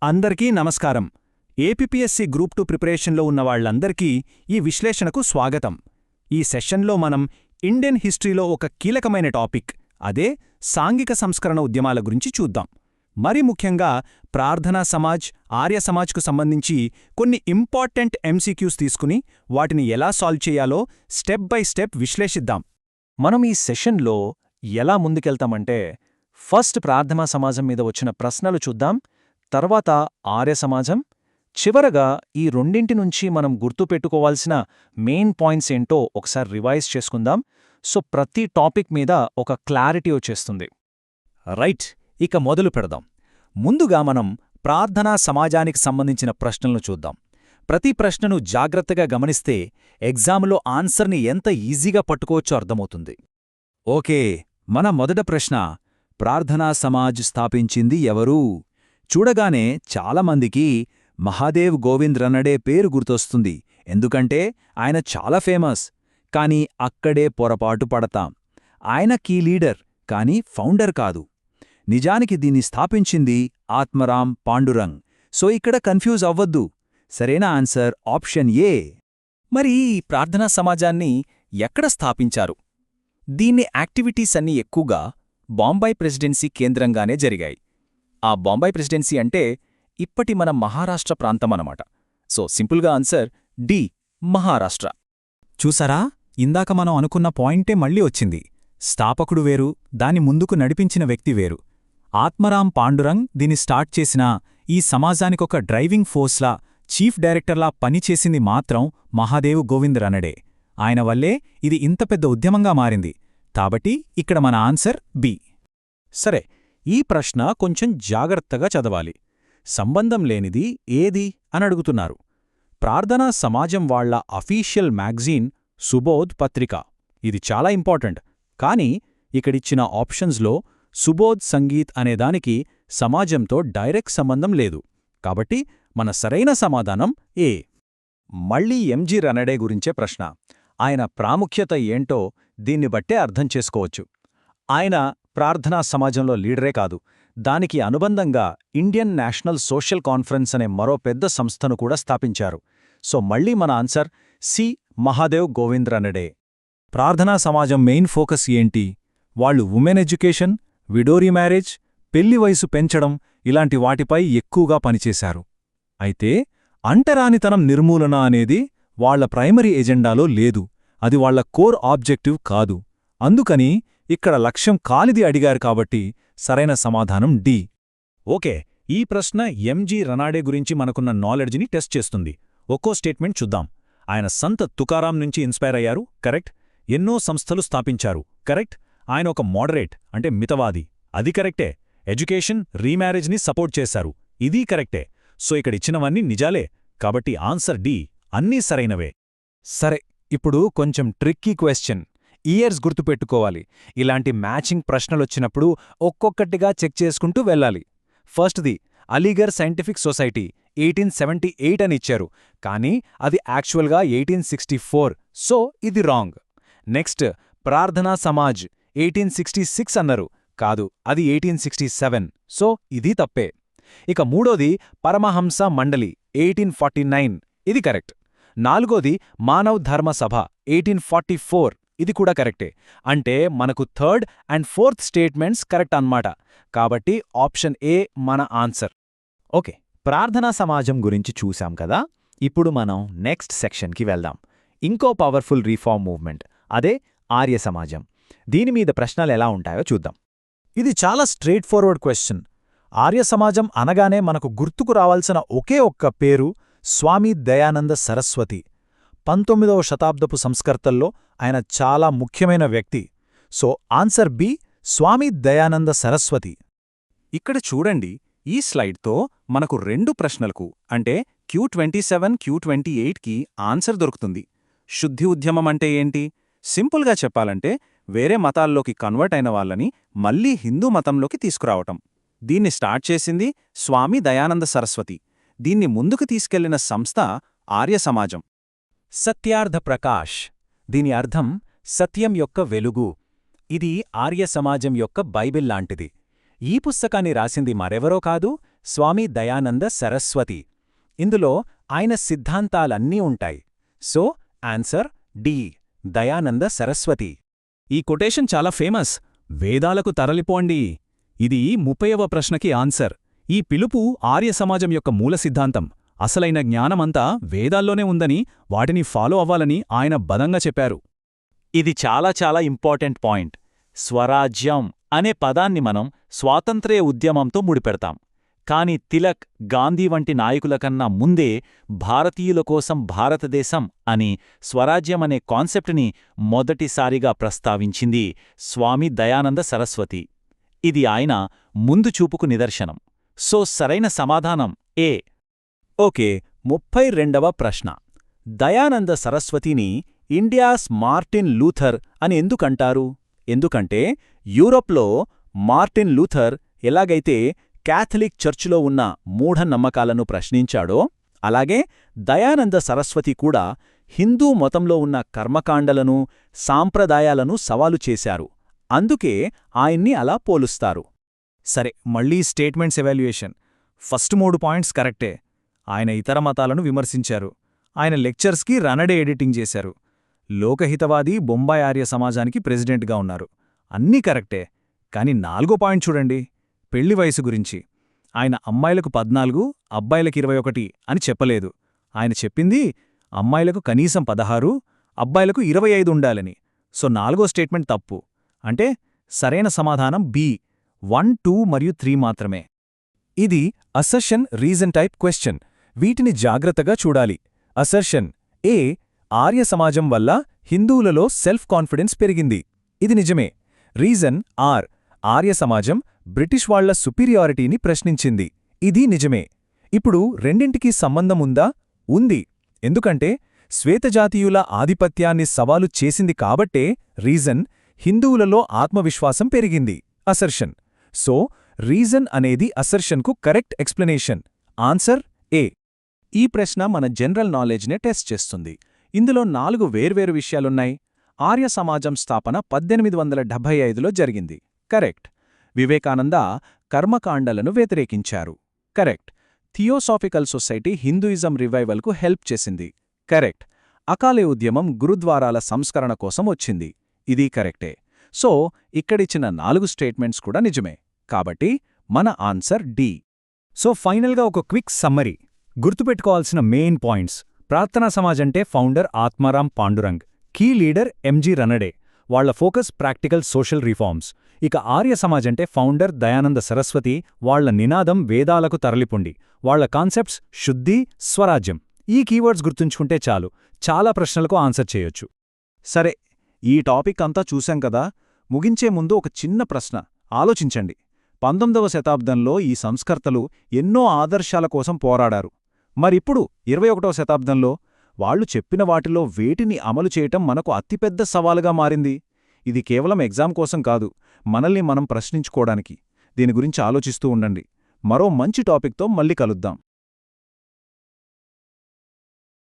అందరికీ నమస్కారం. APPSC group 2 ప్రిపరేషన్లో ఉన్నవాళ్లందరికీ ఈ విశ్లేషణకు స్వాగతం. ఈ సెషన్లో మనం ఇండియన్ హిస్టరీలో ఒక కీలకమైన టాపిక్, అదే సాంఘిక సంస్కరణ ఉద్యమాల గురించి చూద్దాం. మరి ముఖ్యంగా ప్రార్థనా సమాజ్, ఆర్య సమాజ్కు సంబంధించి కొన్ని ఇంపార్టెంట్ ఎంసీక్యూస్ తీసుకుని వాటిని ఎలా సాల్వ్ చేయాలో స్టెప్ బై స్టెప్ విశ్లేషిద్దాం. మనం ఈ సెషన్లో ఎలా ముందుకెళ్తామంటే, ఫస్ట్ ప్రార్థనా సమాజం మీద వచ్చిన ప్రశ్నలు చూద్దాం, తర్వాత ఆర్య సమాజం, చివరగా ఈ రెండింటి నుంచి మనం గుర్తుపెట్టుకోవాల్సిన మెయిన్ పాయింట్స్ ఏంటో ఒకసారి రివైజ్ చేసుకుందాం. సో ప్రతి టాపిక్ మీద ఒక క్లారిటీ వచ్చేస్తుంది. రైట్, ఇక మొదలు పెడదాం. ముందుగా మనం ప్రార్థనా సమాజానికి సంబంధించిన ప్రశ్నలను చూద్దాం. ప్రతి ప్రశ్నను జాగ్రత్తగా గమనిస్తే ఎగ్జామ్లో ఆన్సర్ని ఎంత ఈజీగా పట్టుకోవచ్చో అర్థమవుతుంది. ఓకే, మన మొదట ప్రశ్న, ప్రార్థనా సమాజ్ స్థాపించింది ఎవరు? చూడగానే చాలామందికి మహాదేవ్ గోవింద్ రనడే పేరు గుర్తొస్తుంది, ఎందుకంటే ఆయన చాలా ఫేమస్. కానీ అక్కడే పొరపాటు పడతాం. ఆయన కీ లీడర్, కానీ ఫౌండర్ కాదు. నిజానికి దీన్ని స్థాపించింది ఆత్మరాం పాండురంగ్. సో ఇక్కడ కన్ఫ్యూజ్ అవ్వద్దు. సరైన ఆన్సర్ ఆప్షన్ ఏ. మరి ఈ ప్రార్థనా సమాజాన్ని ఎక్కడ స్థాపించారు? దీన్ని యాక్టివిటీస్ అన్నీ ఎక్కువగా బాంబాయి ప్రెసిడెన్సీ కేంద్రంగానే జరిగాయి. ఆ బాంబాయి ప్రెసిడెన్సీ అంటే ఇప్పటి మన మహారాష్ట్ర ప్రాంతమన్నమాట. సో సింపుల్గా ఆన్సర్ డి, మహారాష్ట్ర. చూసారా, ఇందాక మనం అనుకున్న పాయింటే మళ్ళీ వచ్చింది. స్థాపకుడు వేరు, దాని ముందుకు నడిపించిన వ్యక్తి వేరు. ఆత్మరాం పాండురంగ్ దీన్ని స్టార్ట్ చేసినా ఈ సమాజానికొక డ్రైవింగ్ ఫోర్స్లా, చీఫ్ డైరెక్టర్లా పనిచేసింది మాత్రం మహాదేవ్ గోవింద్ రనడే. ఆయన వల్లే ఇది ఇంత పెద్ద ఉద్యమంగా మారింది. కాబట్టి ఇక్కడ మన ఆన్సర్ బి. సరే, ఈ ప్రశ్న కొంచెం జాగ్రత్తగా చదవాలి. సంబంధం లేనిది ఏది అని అడుగుతున్నారు. ప్రార్థనా సమాజం వాళ్ల అఫీషియల్ మ్యాగజీన్ సుబోధ్ పత్రిక. ఇది చాలా ఇంపార్టెంట్. కానీ ఇక్కడిచ్చిన ఆప్షన్స్లో సుబోధ్ సంగీత్ అనేదానికి సమాజంతో డైరెక్ట్ సంబంధం లేదు. కాబట్టి మన సరైన సమాధానం ఏ. మళ్ళీ ఎంజి రనడే గురించే ప్రశ్న. ఆయన ప్రాముఖ్యత ఏంటో దీన్ని బట్టే అర్థం చేసుకోవచ్చు. ఆయన ప్రార్థనా సమాజంలో లీడరే కాదు, దానికి అనుబంధంగా ఇండియన్ నేషనల్ సోషల్ కాన్ఫరెన్స్ అనే మరో పెద్ద సంస్థను కూడా స్థాపించారు. సో మళ్ళీ మన ఆన్సర్ సి, మహాదేవ్ గోవింద్ రనడే. ప్రార్థనా సమాజం మెయిన్ ఫోకస్ ఏంటి? వాళ్ళు ఉమెన్ ఎడ్యుకేషన్, విడోరీ మ్యారేజ్, పెళ్లి వయసు పెంచడం ఇలాంటి వాటిపై ఎక్కువగా పనిచేశారు. అయితే అంటరానితనం నిర్మూలన అనేది వాళ్ల ప్రైమరీ ఎజెండాలో లేదు. అది వాళ్ల కోర్ ఆబ్జెక్టివ్ కాదు. అందుకని ఇక్కడ లక్ష్యం కాలిది అడిగారు కాబట్టి సరైన సమాధానం డి. ఓకే, ఈ ప్రశ్న ఎంజి రనాడే గురించి మనకున్న నాలెడ్జ్ని టెస్ట్ చేస్తుంది. ఒక్కో స్టేట్మెంట్ చూద్దాం. ఆయన సంత తుకారాం నుంచి ఇన్స్పైర్ అయ్యారు, కరెక్ట్. ఎన్నో సంస్థలు స్థాపించారు, కరెక్ట్. ఆయన ఒక మోడరేట్ అంటే మితవాది, అది కరెక్టే. ఎడ్యుకేషన్, రీమ్యారేజ్ని సపోర్ట్ చేశారు, ఇదీ కరెక్టే. సో ఇక్కడిచ్చినవన్నీ నిజాలే. కాబట్టి ఆన్సర్ డి, అన్నీ సరైనవే. సరే, ఇప్పుడు కొంచెం ట్రిక్కీ క్వశ్చన్. ఇయర్స్ గుర్తుపెట్టుకోవాలి. ఇలాంటి మ్యాచింగ్ ప్రశ్నలొచ్చినప్పుడు ఒక్కొక్కటిగా చెక్ చేసుకుంటూ వెళ్ళాలి. ఫస్ట్ది అలీగర్ సైంటిఫిక్ సొసైటీ 1878 అని ఇచ్చారు, కానీ అది యాక్చువల్గా 1864. సో ఇది రాంగ్. నెక్స్ట్ ప్రార్థనా సమాజ్ 1866 అన్నారు, కాదు, అది 1867. సో ఇది తప్పే. ఇక మూడోది పరమహంస మండలి 1849, ఇది కరెక్ట్. నాలుగోది మానవ్ ధర్మ సభ 1844, ఇది కూడా కరెక్టే. అంటే మనకు third and fourth statements correct అన్నమాట. కాబట్టి ఆప్షన్ ఏ మన ఆన్సర్. ఓకే, ప్రార్థనా సమాజం గురించి చూశాం కదా. ఇప్పుడు మనం నెక్స్ట్ సెక్షన్కి వెళ్దాం. ఇంకో పవర్ఫుల్ రీఫార్మ్ మూవ్మెంట్, అదే ఆర్య సమాజం. దీనిమీద ప్రశ్నలు ఎలా ఉంటాయో చూద్దాం. ఇది చాలా స్ట్రెయిట్ ఫార్వర్డ్ క్వశ్చన్. ఆర్య సమాజం అనగానే మనకు గుర్తుకు రావాల్సిన ఒకే ఒక్క పేరు స్వామి దయానంద సరస్వతి. 19వ శతాబ్దపు సంస్కర్తల్లో ఆయన చాలా ముఖ్యమైన వ్యక్తి. సో ఆన్సర్ బి, స్వామి దయానంద సరస్వతి. ఇక్కడ చూడండి, ఈ స్లైడ్తో మనకు రెండు ప్రశ్నలకు అంటే Q27, Q28కి ఆన్సర్ దొరుకుతుంది. శుద్ధి ఉద్యమం అంటే ఏంటి? సింపుల్గా చెప్పాలంటే వేరే మతాల్లోకి కన్వర్ట్ అయిన వాళ్ళని మళ్లీ హిందూ మతంలోకి తీసుకురావటం. దీన్ని స్టార్ట్ చేసింది స్వామి దయానంద సరస్వతి. దీన్ని ముందుకు తీసుకెళ్లిన సంస్థ ఆర్య సమాజం. సత్యార్థ ప్రకాష్, దీని అర్థం సత్యం యొక్క వెలుగు. ఇది ఆర్య సమాజం యొక్క బైబిల్ లాంటిది. ఈ పుస్తకాన్ని రాసింది మరెవరో కాదు, స్వామి దయానంద సరస్వతి. ఇందులో ఆయన సిద్ధాంతాలన్నీ ఉంటాయి. So answer D, Dayananda Saraswati. ఈ కొటేషన్ చాలా ఫేమస్. వేదాలకు తరలిపోండి. ఇది 30వ ప్రశ్నకి ఆన్సర్. ఈ పిలుపు ఆర్య సమాజం యొక్క మూల సిద్ధాంతం. అసలైన జ్ఞానమంతా వేదాల్లోనే ఉందని, వాటిని ఫాలో అవ్వాలని ఆయన బలంగా చెప్పారు. ఇది చాలా చాలా ఇంపార్టెంట్ పాయింట్. స్వరాజ్యం అనే పదాన్ని మనం స్వాతంత్ర్య ఉద్యమంతో ముడిపెడతాం. కాని తిలక్, గాంధీ వంటి నాయకులకన్నా ముందే భారతీయుల కోసం భారతదేశం అని స్వరాజ్యమనే కాన్సెప్ట్ని మొదటిసారిగా ప్రస్తావించింది స్వామి దయానంద సరస్వతి. ఇది ఆయన ముందు చూపుకు నిదర్శనం. సో సరైన సమాధానం ఏ. ఓకే, 32వ ప్రశ్న. దయానంద సరస్వతిని ఇండియాస్ మార్టిన్ లూథర్ అని ఎందుకంటారు? ఎందుకంటే యూరోప్లో మార్టిన్ లూథర్ ఎలాగైతే క్యాథలిక్ చర్చిలో ఉన్న మూఢనమ్మకాలను ప్రశ్నించాడో, అలాగే దయానంద సరస్వతి కూడా హిందూ మతంలో ఉన్న కర్మకాండలను, సాంప్రదాయాలను సవాలు చేశారు. అందుకే ఆయన్ని అలా పోలుస్తారు. సరే, మళ్ళీ స్టేట్మెంట్స్ ఎవాల్యుయేషన్. ఫస్ట్ 3 పాయింట్స్ కరెక్టే. ఆయన ఇతర మతాలను విమర్శించారు. ఆయన లెక్చర్స్కి రనడే ఎడిటింగ్ చేశారు. లోకహితవాది, బొంబాయి ఆర్య సమాజానికి ప్రెసిడెంట్గా ఉన్నారు. అన్నీ కరెక్టే. కాని 4వ పాయింట్ చూడండి, పెళ్లి వయసు గురించి. ఆయన అమ్మాయిలకు 14, అబ్బాయిలకు 21 అని చెప్పలేదు. ఆయన చెప్పింది అమ్మాయిలకు కనీసం 16, అబ్బాయిలకు 25 ఉండాలని. సో 4వ స్టేట్మెంట్ తప్పు. అంటే సరైన సమాధానం బి, 1, 2 మరియు 3 మాత్రమే. ఇది అసర్షన్ రీజన్ టైప్ క్వెశ్చన్. వీటిని జాగ్రత్తగా చూడాలి. అసర్షన్ ఏ, ఆర్య సమాజం వల్ల హిందువులలో సెల్ఫ్ కాన్ఫిడెన్స్ పెరిగింది. ఇది నిజమే. రీజన్ ఆర్, ఆర్య సమాజం బ్రిటిష్ వాళ్ల సుపీరియారిటీని ప్రశ్నించింది. ఇది నిజమే. ఇప్పుడు రెండింటికీ సంబంధం ఉందా? ఉంది. ఎందుకంటే శ్వేతజాతీయుల ఆధిపత్యాన్ని సవాలు చేసింది కాబట్టే రీజన్ హిందువులలో ఆత్మవిశ్వాసం పెరిగింది. అసర్షన్. సో రీజన్ అనేది అసర్షన్కు కరెక్ట్ ఎక్స్ప్లెనేషన్. ఆన్సర్ ఏ. ఈ ప్రశ్న మన జనరల్ నాలెడ్జ్నే టెస్ట్ చేస్తుంది. ఇందులో 4 వేర్వేరు విషయాలున్నాయి. ఆర్య సమాజం స్థాపన 1875లో జరిగింది. కరెక్ట్. వివేకానంద కర్మకాండలను వ్యతిరేకించారు. కరెక్ట్. థియోసాఫికల్ సొసైటీ హిందూయిజం రివైవల్కు హెల్ప్ చేసింది. కరెక్ట్. అకాలే ఉద్యమం గురుద్వారాల సంస్కరణ కోసం వచ్చింది. ఇది కరెక్టే. సో ఇక్కడిచ్చిన 4 స్టేట్మెంట్స్ కూడా నిజమే. కాబట్టి మన ఆన్సర్ డి. సో ఫైనల్గా ఒక క్విక్ సమ్మరీ. గుర్తుపెట్టుకోవాల్సిన మెయిన్ పాయింట్స్. ప్రార్థనా సమాజ్ అంటే founder Atmaram Pandurang, key leader MG Ranade. వాళ్ల ఫోకస్ ప్రాక్టికల్ సోషల్ రిఫార్మ్స్. ఇక ఆర్య సమాజ్ అంటే ఫౌండర్ దయానంద సరస్వతి, వాళ్ల నినాదం వేదాలకు తరలిపొండి. వాళ్ల కాన్సెప్ట్స్ శుద్ధి, స్వరాజ్యం. ఈ కీవర్డ్స్ గుర్తుంచుకుంటే చాలు, చాలా ప్రశ్నలకు ఆన్సర్ చేయొచ్చు. సరే, ఈ టాపిక్ అంతా చూశాం కదా. ముగించే ముందు ఒక చిన్న ప్రశ్న ఆలోచించండి. 19వ శతాబ్దంలో ఈ సంస్కర్తలు ఎన్నో ఆదర్శాల కోసం పోరాడారు. మరిప్పుడు 21వ శతాబ్దంలో వాళ్లు చెప్పిన వాటిలో వేటిని అమలు చేయటం మనకు అతిపెద్ద సవాలుగా మారింది. ఇది కేవలం ఎగ్జామ్ కోసం కాదు, మనల్ని మనం ప్రశ్నించుకోవడానికి. దీని గురించి ఆలోచిస్తూ ఉండండి. మరో మంచి టాపిక్తో మళ్ళీ కలుద్దాం.